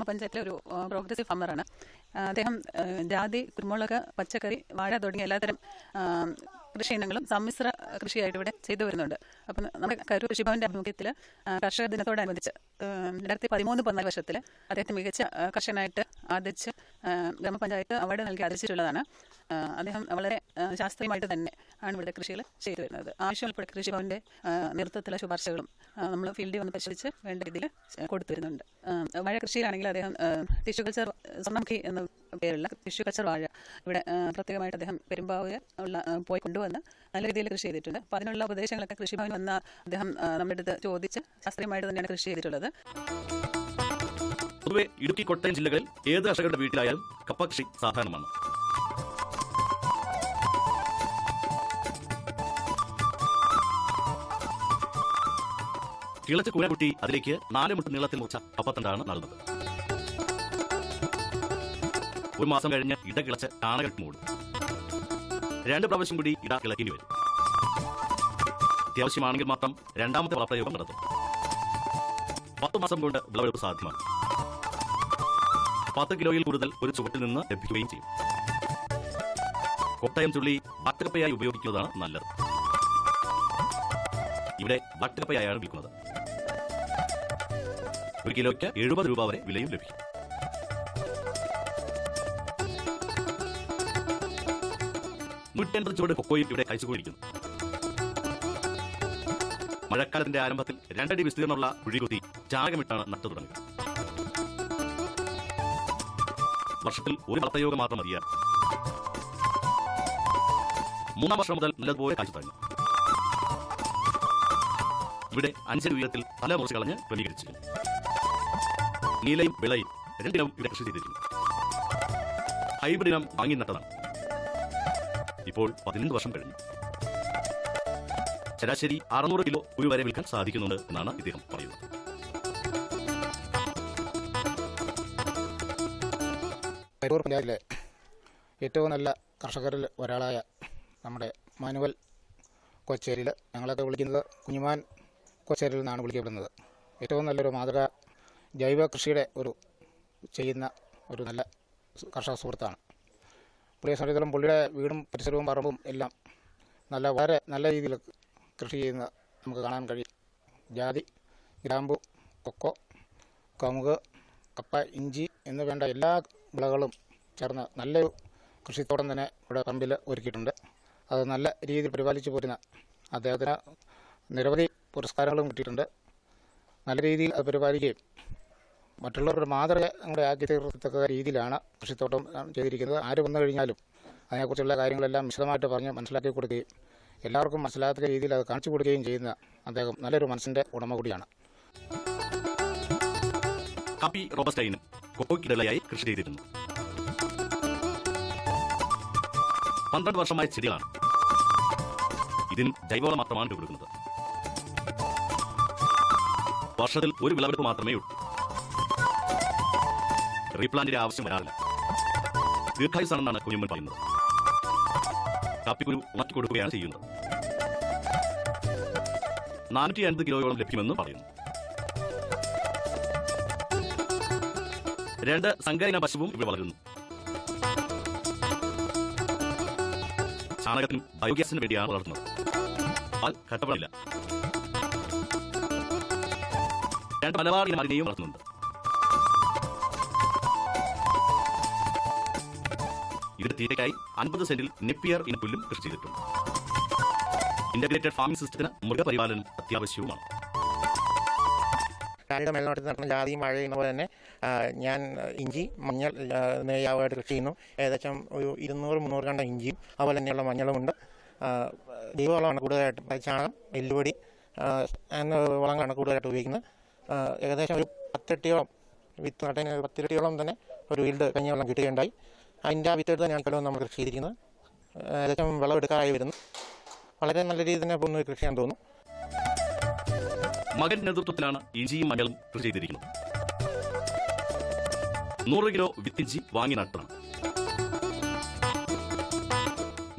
ഗ്രാമപഞ്ചായത്തിലെ ഒരു പ്രോഗ്രസീവ് ഫാമറാണ്. അദ്ദേഹം ജാതി, കുരുമുളക്, പച്ചക്കറി, വാഴ തുടങ്ങിയ എല്ലാത്തരം കൃഷി ഇനങ്ങളും സമ്മിശ്ര കൃഷിയായിട്ട് ഇവിടെ ചെയ്തു വരുന്നുണ്ട്. അപ്പം നമ്മുടെ കരൂർ കൃഷിഭവന്റെ ആഭിമുഖ്യത്തിൽ കർഷക ദിനത്തോടനുബന്ധിച്ച് 2013-14 വർഷത്തിൽ അദ്ദേഹത്തെ മികച്ച കർഷകനായിട്ട് ആദരിച്ച് ഗ്രാമപഞ്ചായത്ത് അവാർഡ് നൽകി ആദരിച്ചിട്ടുള്ളതാണ്. അദ്ദേഹം വളരെ ശാസ്ത്രീയമായിട്ട് തന്നെ ആണ് ഇവിടെ കൃഷികൾ ചെയ്തു വരുന്നത്. ആവശ്യമുള്ള കൃഷിഭവന്റെ നേതൃത്വത്തിലുള്ള ശുപാർശകളും നമ്മൾ ഫീൽഡിൽ വന്ന് പരിശോധിച്ച് വേണ്ട രീതിയിൽ കൊടുത്തു വരുന്നുണ്ട്. വാഴ കൃഷിയിലാണെങ്കിൽ അദ്ദേഹം ടിഷ്യൂ കൾച്ചർ സ്വർണ്ണമുഖി എന്ന പേരുള്ള ടിഷ്യൂ കൾച്ചർ വാഴ ഇവിടെ പ്രത്യേകമായിട്ട് അദ്ദേഹം പെരുമ്പാവൂർ പോയി കൊണ്ടുവന്ന് നല്ല രീതിയിൽ കൃഷി ചെയ്തിട്ടുണ്ട്. അപ്പോൾ അതിനുള്ള ഉപദേശങ്ങളൊക്കെ കൃഷിഭവൻ വന്ന അദ്ദേഹം നമ്മുടെ അടുത്ത് ചോദിച്ച് ശാസ്ത്രീയമായിട്ട് തന്നെയാണ് കൃഷി ചെയ്തിട്ടുള്ളത്. പൊതുവെ ഇടുക്കി, കോട്ടയം ജില്ലകളിൽ ഏത് കർഷകരുടെ വീട്ടിലായാലും കപ്പ കൃഷി സാധാരണമാണ്. കിളച്ച് കൂന കുട്ടി അതിലേക്ക് 4 മുട്ട് നീളത്തിൽ മുറിച്ച കപ്പത്തണ്ടാണ് നടുന്നത്. 1 മാസം കഴിഞ്ഞ് ഇട കിളച്ച് ചാണകട്ട് മൂടും. 2 പ്രാവശ്യം കൂടി ഇട കിളക്കേണ്ടി വരും. അത്യാവശ്യമാണെങ്കിൽ മാത്രം രണ്ടാമത്തെ വളപ്രയോഗം നടത്തും. 10 മാസം കൊണ്ട് വിളവെടുപ്പ് സാധ്യമാണ്. 10 കിലോയിൽ കൂടുതൽ ഒരു ചുവട്ടിൽ നിന്ന് ലഭിക്കുകയും ചെയ്യും. കോട്ടയം ചുള്ളി വട്ടുകപ്പയായി ഉപയോഗിക്കുന്നതാണ് നല്ലത്. ഇവിടെ വട്ടുകപ്പയായാണ് വിൽക്കുന്നത്. 1 കിലോയ്ക്ക് 70 രൂപ വരെ വിലയും ലഭിക്കും. ചുവട് കൊക്കോയും ഇവിടെ കഴിച്ചുകൊണ്ടിരിക്കുന്നു. മഴക്കാലത്തിന്റെ ആരംഭത്തിൽ 2 അടി വിസ്തീർണമുള്ള കുഴികുത്തി ചാണകമിട്ടാണ് നട്ടു തുടങ്ങുക. വർഷത്തിൽ ഒരു വളപ്രയോഗം മാത്രം മതിയാകും. 3-ാം വർഷം മുതൽ നല്ലതുപോലെ കാഴ്ച തുടങ്ങി. ഇവിടെ 5 അടി ഉയരത്തിൽ പല മുറിച്ച് കളഞ്ഞ് ക്രമീകരിച്ചിരുന്നു. നീലയും വിളയും 2 ഇനം ഇവിടെ കൃഷി ചെയ്തിരിക്കുന്നു. ഹൈബ്രിഡ് ഇനം വാങ്ങി നട്ടതാണ്. ഇപ്പോൾ 15 വർഷം കഴിഞ്ഞു. ശരാശരി 600 കിലോ ഒരു വരെ വിൽക്കാൻ സാധിക്കുന്നുണ്ട് എന്നാണ് ഇദ്ദേഹം പറയുന്നത്. കരൂർ പഞ്ചായത്തിലെ ഏറ്റവും നല്ല കർഷകരിൽ ഒരാളായ നമ്മുടെ മാനുവൽ കൊച്ചേരിയിൽ, ഞങ്ങളൊക്കെ വിളിക്കുന്നത് കുഞ്ഞുമാൻ കൊച്ചേരിയിൽ നിന്നാണ് വിളിക്കപ്പെടുന്നത്. ഏറ്റവും നല്ലൊരു മാതൃക ജൈവ കൃഷിയുടെ ചെയ്യുന്ന ഒരു നല്ല കർഷക സുഹൃത്താണ്. പുള്ളിയെ സംബന്ധിച്ചിടത്തോളം പുള്ളിയുടെ വീടും പരിസരവും പറമ്പും എല്ലാം വളരെ നല്ല രീതിയിൽ കൃഷി ചെയ്യുന്ന നമുക്ക് കാണാൻ കഴിയും. ജാതി, ഗ്രാമ്പു, കൊക്കോ, കമുക്, കപ്പ, ഇഞ്ചി എന്ന് വേണ്ട എല്ലാ വിളകളും ചേർന്ന് നല്ലൊരു കൃഷിത്തോട്ടം തന്നെ ഇവിടെ പറമ്പിൽ ഒരുക്കിയിട്ടുണ്ട്. അത് നല്ല രീതിയിൽ പരിപാലിച്ചു പോരുന്ന അദ്ദേഹത്തിന് നിരവധി പുരസ്കാരങ്ങളും കിട്ടിയിട്ടുണ്ട്. നല്ല രീതിയിൽ അത് പരിപാലിക്കുകയും മറ്റുള്ളവരുടെ മാതൃക കൂടെ ആക്കി തീർത്തക്ക രീതിയിലാണ് കൃഷിത്തോട്ടം ചെയ്തിരിക്കുന്നത്. ആര് വന്നു കഴിഞ്ഞാലും അതിനെക്കുറിച്ചുള്ള കാര്യങ്ങളെല്ലാം വിശദമായിട്ട് പറഞ്ഞ് മനസ്സിലാക്കി കൊടുക്കുകയും എല്ലാവർക്കും മനസ്സിലാത്ത രീതിയിൽ അത് കാണിച്ചു കൊടുക്കുകയും ചെയ്യുന്ന അദ്ദേഹം നല്ലൊരു മനസ്സിൻ്റെ ഉടമ കൂടിയാണ്. കാപ്പി റോബസ്റ്റൈനും കൊക്കോയ്ക്കിടയായി കൃഷി ചെയ്തിരുന്നു. 12 വർഷമായ ചെടികളാണ്. ഇതിന് ജൈവവളം മാത്രമാണ് കൊടുക്കുന്നത്. വർഷത്തിൽ ഒരു വിളവെടുപ്പ് മാത്രമേ ഉള്ളൂ. റീപ്ലാന്റിന്റെ ആവശ്യം വരാറില്ല. ദീർഘായുസാണെന്നാണ് കുഞ്ഞുമ്മൻ പറയുന്നത്. കാപ്പിക്കുരു ഉണക്കി കൊടുക്കുകയാണ് ചെയ്യുന്നത്. 450 കിലോയോളം ലഭ്യമെന്ന് പറയുന്നു. 2 സങ്കരയിന പശുവും ഇവിടെ വളരുന്നു. ചാണകത്തിനും ബയോഗ്യാസിനും വേണ്ടിയാണ് വളർത്തുന്നത്. പാൽ കട്ടപ്പടില്ല. 2 മലബാർ ഇനം മരുന്നെയും വളർത്തുന്നുണ്ട്. ഇതിന്റെ തീറ്റയ്ക്കായി 50 സെന്റിൽ നെപ്പിയർ ഇനം പുല്ലും കൃഷി ചെയ്തിട്ടുണ്ട്. ഇന്റഗ്രേറ്റഡ് ഫാമിംഗ് സിസ്റ്റത്തിന് മൃഗപരിപാലനം അത്യാവശ്യവുമാണ്. മേൽനോട്ടത്തിൽ നടക്കുന്ന ജാതിയും മഴയും പോലെ തന്നെ ഞാൻ ഇഞ്ചി, മഞ്ഞൾ നെയ്യാവായിട്ട് കൃഷി ചെയ്യുന്നു. ഏകദേശം ഒരു 200-300 കണ്ട ഇഞ്ചിയും അതുപോലെ തന്നെയുള്ള മഞ്ഞളുമുണ്ട്. ജൈവവളമാണ് കൂടുതലായിട്ട്. ചാണകം, എല്ലുപൊടി എന്ന വളങ്ങളാണ് കൂടുതലായിട്ട് ഉപയോഗിക്കുന്നത്. ഏകദേശം ഒരു 10 ഇരട്ടിയോളം വിത്ത് നട്ടതിന് 10 ഇരട്ടിയോളം തന്നെ ഒരു ഈൽഡ് കഴിഞ്ഞ വെള്ളം കിട്ടുകയുണ്ടായി. അതിൻ്റെ ആ വിത്തെടുത്ത് ഞാൻ കൊല്ലം നമ്മൾ കൃഷി ചെയ്തിരിക്കുന്നത്. ഏകദേശം വിളവെടുക്കാറായി വരുന്നു. വളരെ നല്ല രീതിയിൽ തന്നെ പോകുന്ന ഒരു കൃഷിയാണെന്ന് തോന്നുന്നു. മകൻ നേതൃത്വത്തിലാണ് ഇഞ്ചിയും മഞ്ഞളും കൃഷി ചെയ്തിരിക്കുന്നത്. 100 കിലോ വിത്തിഞ്ചി വാങ്ങി നട്ടതാണ്.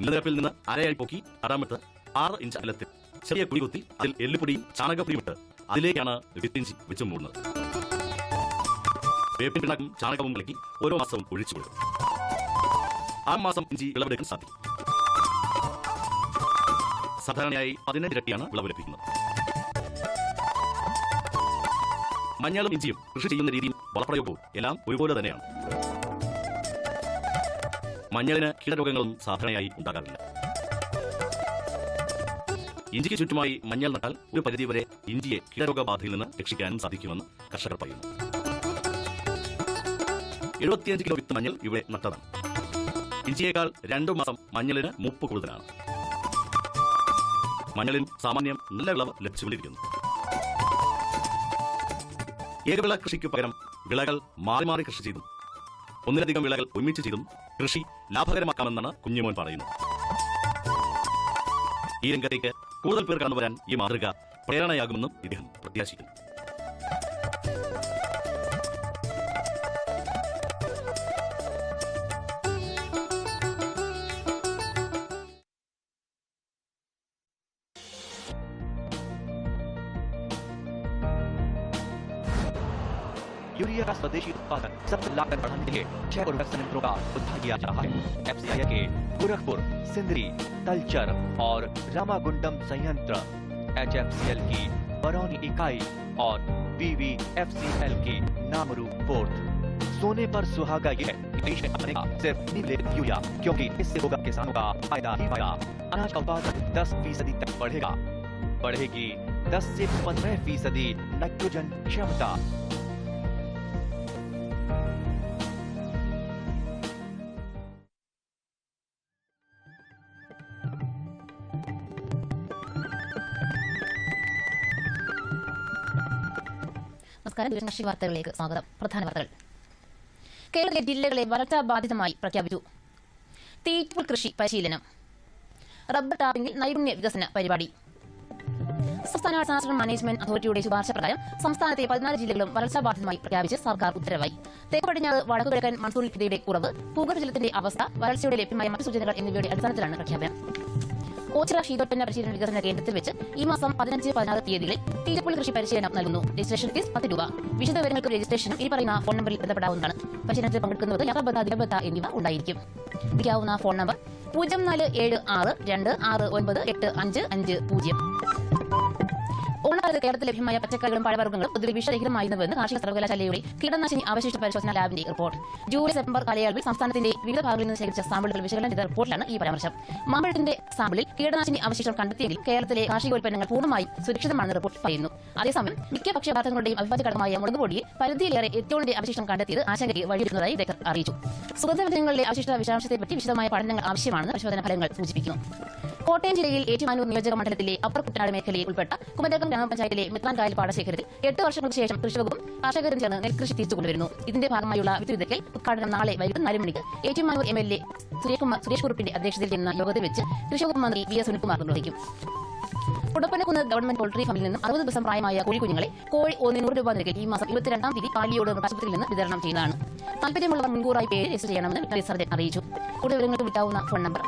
നിലനിരപ്പിൽ നിന്ന് അരയായി പൊക്കി അടാമിട്ട് 6 ഇഞ്ച് അകലത്തിൽ ചെറിയ കുഴി കുത്തി അതിൽ എല്ലുപൊടിയും ചാണകപ്പൊടിയും ഇട്ട് അതിലേക്കാണ് വിത്തിഞ്ചി വെച്ച് മൂടുന്നത്. വേപ്പിൻ പിണ്ണാക്കും ചാണകവും കലക്കി ഓരോ മാസവും ഒഴിച്ചു കൊടുക്കും. 6 മാസം ഇഞ്ചി വിളവെടുക്കാൻ സാധിക്കും. സാധാരണയായി 15 ഇരട്ടിയാണ് വിളവ് ലഭിക്കുന്നത്. മഞ്ഞളും ഇഞ്ചിയും കൃഷി ചെയ്യുന്ന രീതിയും വളപ്രയോഗവും എല്ലാം ഒരുപോലെ തന്നെയാണ്. മഞ്ഞളിന് കീടരോഗങ്ങളും സാധാരണയായി ഉണ്ടാകാറില്ല. ഇഞ്ചിക്ക് ചുറ്റുമായി മഞ്ഞൾ നട്ടാൽ ഒരു പരിധിവരെ ഇഞ്ചിയെ കീടരോഗബാധയിൽ നിന്ന് രക്ഷിക്കാനും സാധിക്കുമെന്ന് കർഷകർ പറയുന്നു. 75 കിലോ വിത്ത് മഞ്ഞൾ ഇവിടെ നട്ടതാണ്. ഇഞ്ചിയേക്കാൾ 2 മാസം മഞ്ഞളിന് മൂപ്പ് കൂടുതലാണ്. മഞ്ഞളിൽ സാമാന്യം നല്ല വിളവ് ലഭിച്ചുകൊണ്ടിരിക്കുന്നു. ഏകവിള കൃഷിക്ക് പകരം വിളകൾ മാറി മാറി കൃഷി ചെയ്തും ഒന്നിലധികം വിളകൾ ഒരുമിച്ച് ചെയ്തും കൃഷി ലാഭകരമാക്കാമെന്നാണ് കുഞ്ഞുമോൻ പറയുന്നത്. ഈ രംഗത്തേക്ക് കൂടുതൽ പേർ കടന്നുവരാൻ ഈ മാതൃക പ്രേരണയാകുമെന്നും ഇദ്ദേഹം പ്രത്യാശിക്കുന്നു. यूरिया का स्वदेशी उत्पादन सबसे लागत बढ़ाने के लिए 6 प्रोडक्शन यंत्रों का उद्धार किया जा रहा है। एफसीआई के गोरखपुर, सिंदरी, तलचर और रामागुंडम संयंत्र, एचएफसीएल की बरौनी इकाई और बीवीएफसीएल की नामरू पोर्ट। सोने पर सुहागा ये है कि देश में बनेगा सिर्फ नीले यूरिया, क्योंकि इससे होगा किसानों का फायदा ही फायदा। अनाज का उत्पादन 10% तक बढ़ेगा। बढ़ेगी 10 से 15% नाइट्रोजन क्षमता। നമസ്കാരം. ദൂരദർശൻ വാർത്തകളിലേക്ക് സ്വാഗതം. പ്രധാന വാർത്തകൾ. കേരളത്തിലെ ജില്ലകളെ വരൾച്ചാ ബാധിതമായി പ്രഖ്യാപിച്ചു. തീറ്റപ്പുൽ കൃഷി പരിശീലനം. റബ്ബർ ടാപ്പിംഗിൽ നൈപുണ്യ വികസന പരിപാടി. സംസ്ഥാന ഡിസാസ്റ്റർ മാനേജ്മെന്റ് അതോറിറ്റിയുടെ ശുപാർശ പ്രകാരം സംസ്ഥാനത്തെ 14 ജില്ലകളും വരൾച്ചാ ബാധിതമായി പ്രഖ്യാപിച്ച് സർക്കാർ ഉത്തരവായി. തെക്ക് പടിഞ്ഞാറ് വടക്കുകിഴക്കൻ മൺസൂൺ ലഭ്യതയുടെ കുറവ്, ഭൂഗർഭജലത്തിന്റെ അവസ്ഥ, വരൾച്ചയുടെ ലഭ്യമായ മറ്റു സൂചനകൾ എന്നിവയുടെ അടിസ്ഥാനത്തിലാണ് പ്രഖ്യാപനം. ഓച്ചിറ ശീതോൽപ്പന്ന പരിശീലന വികസന കേന്ദ്രത്തിൽ വെച്ച് ഈ മാസം 15-16 തീയതികളിൽ തീറ്റപ്പുൽ കൃഷി പരിശീലനം നൽകുന്നു. രജിസ്ട്രേഷൻ ഫീസ് 10 രൂപ. വിശദ വിവരങ്ങൾക്കും രജിസ്ട്രേഷനും ഈ പറയുന്ന ഫോൺ നമ്പറിൽ ബന്ധപ്പെടാവുന്നതാണ്. പരിശീലനത്തിൽ പങ്കെടുക്കുന്നവർക്ക് യാത്രാബത്ത, ദിനബത്ത എന്നിവ ഉണ്ടായിരിക്കും. വിളിക്കാവുന്ന ഫോൺ നമ്പർ 047626985550. ഓണക്കാലത്ത് കേരളത്തിൽ ലഭ്യമായ പച്ചക്കറികളും പഴവർഗ്ഗങ്ങളും പൊതുവെ വിഷരഹിതമായിരുന്നുവെന്ന് കാർഷിക സർവകലാശാലയുടെ കീടനാശിനി അവശിഷ്ട പരിശോധനാ ലാബിന്റെ റിപ്പോർട്ട്. ജൂലൈ സെപ്റ്റംബർ കാലയളവിൽ സംസ്ഥാനത്തിന്റെ വിവിധ ഭാഗങ്ങളിൽ നിന്ന് ശേഖരിച്ച സാമ്പിളുകൾ വിശകലനം ചെയ്ത റിപ്പോർട്ടിലാണ് ഈ പരാമർശം. മാമ്പഴത്തിന്റെ സാമ്പിളിൽ കീടനാശിനി അവശിഷ്ടം കണ്ടെത്തിയെങ്കിൽ കേരളത്തിലെ കാർഷികോൽപ്പന്നങ്ങൾ പൂർണ്ണമായും സുരക്ഷിതമാണെന്ന് റിപ്പോർട്ട് പറയുന്നു. അതേസമയം മിക്ക ഭക്ഷ്യപദാർത്ഥങ്ങളുടെയും അവിഭാജ്യ ഘടകമായ മുളക് പൊടിയിൽ പരിധിയിലേറെ എത്തിയോണിന്റെ അവശിഷ്ടം കണ്ടെത്തിയത് ആശങ്കയ്ക്ക് വഴിയൊരുക്കുന്നതായി വിദഗ്ധർ അറിയിച്ചു. സുഗന്ധവ്യഞ്ജനങ്ങളിലെ അവശിഷ്ട വിഷാംശത്തെപ്പറ്റി വിശദമായ പഠനങ്ങൾ ആവശ്യമാണെന്ന് പരിശോധനാ ഫലങ്ങൾ സൂചിപ്പിക്കുന്നു. കോട്ടയം ജില്ലയിൽ ഏറ്റുമാനൂർ നിയോജക മണ്ഡലത്തിലെ അപ്പർ കുട്ടനാട് മേഖലയിൽ ഉൾപ്പെട്ട കുമരകം ഗ്രാമപഞ്ചായത്തിലെ മിത്രാൻകായൽ പാടശേഖരത്തിൽ 8 വർഷങ്ങൾക്ക് ശേഷം കൃഷിവകുപ്പും കർഷകരും ചേർന്ന് നെൽകൃഷി തിരിച്ചുകൊണ്ടുവരുന്നു. ഇതിന്റെ ഭാഗമായുള്ള വിത്ത് വിതയ്ക്കൽ ഉദ്ഘാടനം നാളെ വൈകിട്ട് 4 മണിക്ക് ഏറ്റുമാനൂർ MLA സുരേഷ് കുറുപ്പിന്റെ അധ്യക്ഷതയിൽ ചേരുന്ന യോഗത്തിൽ വെച്ച് കൃഷിവകുപ്പ് മന്ത്രി VS സുനിൽകുമാർ നിർവഹിക്കും. കുടപ്പനക്കുന്ന് ഗവൺമെന്റ് പോൾട്രി ഫാമിൽ നിന്നും 60 ദിവസം പ്രായമായ കോഴിക്കുഞ്ഞുങ്ങളെ കോഴി 100 രൂപ നിരക്കിൽ ഈ മാസം 22-ാം തീയതി പാലിയോട് ആശുപത്രിയിൽ നിന്ന് വിതരണം ചെയ്യുന്നതാണ്. താല്പര്യമുള്ളവർ മുൻകൂറായി പേര് രജിസ്റ്റർ ചെയ്യണമെന്ന് വെറ്ററിനറി സർജൻ അറിയിച്ചു. കൂടുതൽ വിവരങ്ങൾക്ക് വിളിക്കാവുന്ന ഫോൺ നമ്പർ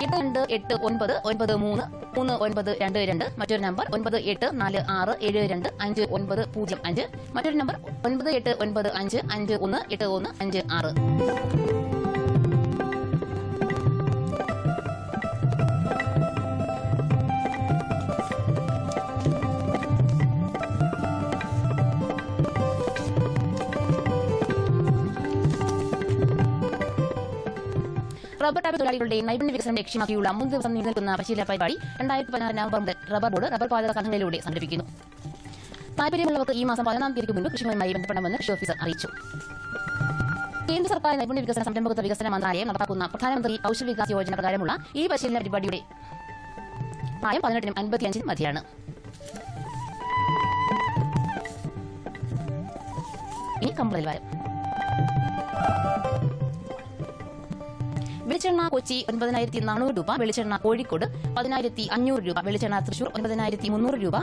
8889933922, മറ്റൊരു നമ്പർ 9846725905, മറ്റൊരു നമ്പർ 9895518156. റബ്ബർ ടാപ്പ് തൊഴിലാളികളുടെ നൈപുണ്യ വികസനം ലക്ഷ്യമാക്കിയുള്ള 3 ദിവസം നീണ്ടുനിൽക്കുന്ന പരിശീലന പരിപാടി 2016 നവംബർ മുതൽ റബ്ബർ ബോർഡ് റബ്ബർ പാചക സംഘടനയിലൂടെ സംഘടിപ്പിക്കുന്നു. താല്പര്യമുള്ളവർക്ക് ഈ മാസം 14-ാം തീയതിക്ക് മുൻപ് കൃഷിയുമായി ബന്ധപ്പെടണമെന്ന് കൃഷി ഓഫീസർ അറിയിച്ചു. കേന്ദ്ര സർക്കാർ നൈപുണ്യ വികസന സംരംഭകത്വ വികസന മന്ത്രാലയം നടപ്പാക്കുന്ന പ്രധാനമന്ത്രി കൗശൽ വികാസ് യോജന പ്രകാരമുള്ള ഈ പരിശീലന പരിപാടിയുടെ പ്രായം 18-നും 55-നും മധ്യയാണ്. ഇനി കമ്പളൽ വാരം. വെളിച്ചെണ്ണ കൊച്ചി 9400 രൂപ, വെളിച്ചെണ്ണ കോഴിക്കോട് 10500 രൂപ, വെളിച്ചെണ്ണ തൃശൂർ 9300 രൂപ,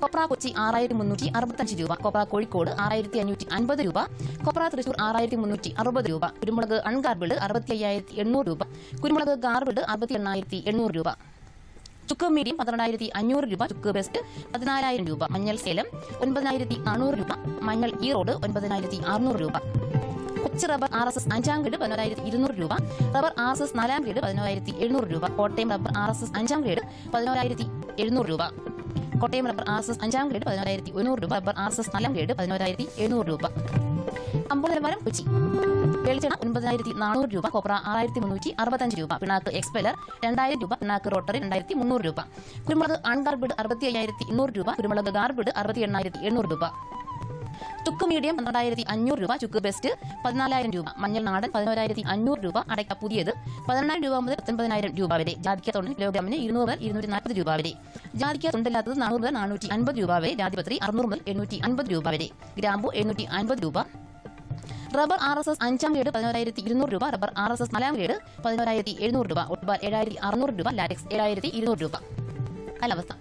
കൊപ്ര കൊച്ചി 6365 രൂപ, കൊപ്ര കോഴിക്കോട് 6550 രൂപ, കൊപ്ര തൃശൂർ 6360 രൂപ, കുരുമുളക് അൺഗാർബിൾഡ് 65800 രൂപ, കുരുമുളക് ഗാർബിൾഡ് 68800 രൂപ. ചുക്ക് മീഡിയം 12,500 രൂപ, ചുക്ക് ബെസ്റ്റ് 14,000 രൂപ, മഞ്ഞൾ സേലം 9,400 രൂപ, മഞ്ഞൾ ഈറോഡ് 9,600 രൂപ, കൊച്ചി റബ്ബർ RSS 5ാം ഗ്രേഡ് 11,200 രൂപ, റബ്ബർ RSS 4ാം ഗ്രേഡ് 11,700 രൂപ, കോട്ടയം റബ്ബർ RSS 5ാം ഗ്രേഡ് 11,700 രൂപ, കോട്ടയം റബ്ബർ RSS 5ാം ഗ്രേഡ് 11,100 രൂപ, റബ്ബർ RSS 4ാം ഗ്രേഡ് 11,700 രൂപ. കമ്പോള നിലവാരം കൊച്ചി. വെളിച്ചെണ്ണ 9,400 രൂപ, കോപ്ര 6,365 രൂപ, പിണ്ണാക്ക് എക്സ്പെലർ 2,000 രൂപ, പിണ്ണാക്ക് റോട്ടറി 2,300 രൂപ, കുരുമുളക് അൺഗാർബിഡ് 65,200 രൂപ, കുരുമുളക് ഗാർബിഡ് 68,800 രൂപ, ചുക്ക് മീഡിയം 12,500 രൂപ, ചുക്ക് ബെസ്റ്റ് 14,000 രൂപ, മഞ്ഞൾ നാടൻ 11,500 രൂപ, അടയ്ക്ക പുതിയത് 18,000 രൂപ മുതൽ 19,000 രൂപ വരെ, ജാതിക്ക തൊണ്ടൻ കിലോഗ്രാമിന് 200 മുതൽ 240 രൂപ വരെ, ജാതിക്ക തൊണ്ടില്ലാത്തത് 400 മുതൽ 450 രൂപ വരെ, ജാതിപത്രി 600 മുതൽ 850 രൂപ വരെ, ഗ്രാമ്പു 750 രൂപ, റബ്ബർ RSS 5ാം ഗ്രേഡ് 11,200 രൂപ, റബ്ബർ RSS 4ാം ഗ്രേഡ് 11,700 രൂപ, ഒട്ടുപാൽ 7,600 രൂപ, ലാറ്റക്സ് 7,200 രൂപ. കാലാവസ്ഥ.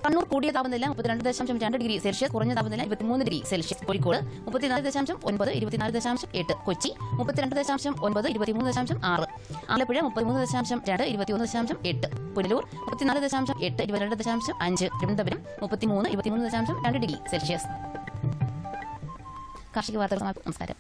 കണ്ണൂർ കൂടിയ താപനില 32.2 ഡിഗ്രി സെൽഷ്യസ്, കുറഞ്ഞ താപനില 23 degree Celsius. Kozhikode 34.9, 24.8. Kochi 32.9, 23.6. Alappuzha 33.2, 21.8. Punalur 34.8, 22.5. Thiruvananthapuram 33, 23.2 degree Celsius. കാർഷിക വാർത്തകൾ സമാപിക്കും. നമസ്കാരം.